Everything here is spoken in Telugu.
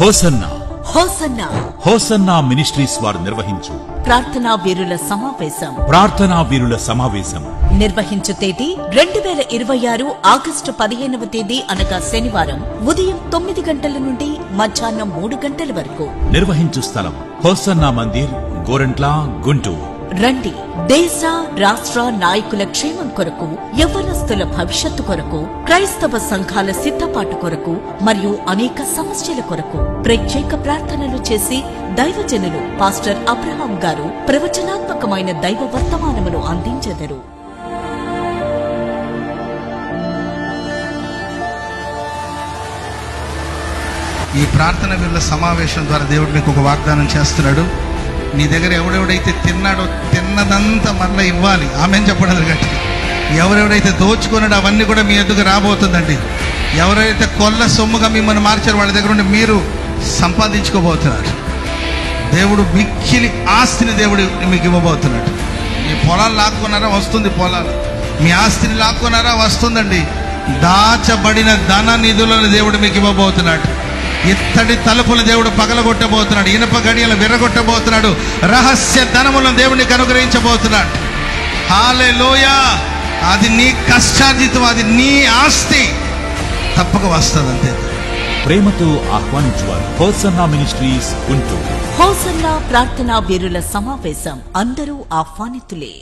హోసన్నా హోసన్నా హోసన్నా మినిస్ట్రీస్ వారు నిర్వహించు ప్రార్థనా వీరుల సమావేశం నిర్వహించు తేదీ 2026 ఆగస్టు 15వ తేదీ అనగా శనివారం ఉదయం 9 గంటల నుండి మధ్యాహ్నం 3 గంటల వరకు. నిర్వహించు స్థలం హోసన్నా మందిర్, గోరంట్ల, గుంటూరు. రండి. దేశ రాష్ట్ర నాయకుల క్షేమం కొరకు, యవ్వనస్తుల భవిష్యత్తు కొరకు, క్రైస్తవ సంఘాల సిద్ధపాటు కొరకు మరియు అనేక సమస్యల కొరకు ప్రత్యేక ప్రార్థనలు చేసి దైవజనులు పాస్టర్ అబ్రహాం గారు ప్రవచనాత్మకమైన దైవ వర్తమానమును అందించెదరు. ఈ ప్రార్థన వీళ్ళ సమావేశం ద్వారా దేవుడు మీకు ఒక వాగ్దానం చేస్తున్నాడు. నీ దగ్గర ఎవడెవడైతే తిన్నాడో తిన్నదంతా మరలా ఇవ్వాలి. ఆమెను చెప్పడం గట్టిగా. ఎవరెవడైతే దోచుకున్నాడో అవన్నీ కూడా మీ ఎదుగు రాబోతుందండి. ఎవరైతే కొల్ల సొమ్ముగా మిమ్మల్ని మార్చారో వాళ్ళ దగ్గర నుండి మీరు సంపాదించుకోబోతున్నారు. దేవుడు మిక్కిలి ఆస్తిని దేవుడు మీకు ఇవ్వబోతున్నాడు. మీ పొలాలు లాక్కున్నారా, వస్తుంది. పొలాలు మీ ఆస్తిని లాక్కున్నారా, వస్తుందండి. దాచబడిన ధన నిధులను దేవుడు మీకు ఇవ్వబోతున్నాడు. ఇత్తడి తలుపుల దేవుడు పగలగొట్టబోతున్నాడు. ఇనప గడియలు విరగొట్టబోతున్నాడు. రహస్య ధనములను దేవునికి అనుగ్రహించబోతున్నాడు. హల్లెలూయా. అది నీ కష్టార్జితం, అది నీ ఆస్తి. తప్పక వస్తుంది. అంతే. ప్రేమతో ఆహ్వానించువారు హోసన్నా మినిస్ట్రీస్ గుంటూరు. హోసన్నా ప్రార్థనా వీరుల సమావేశం అందరూ ఆహ్వానితులే.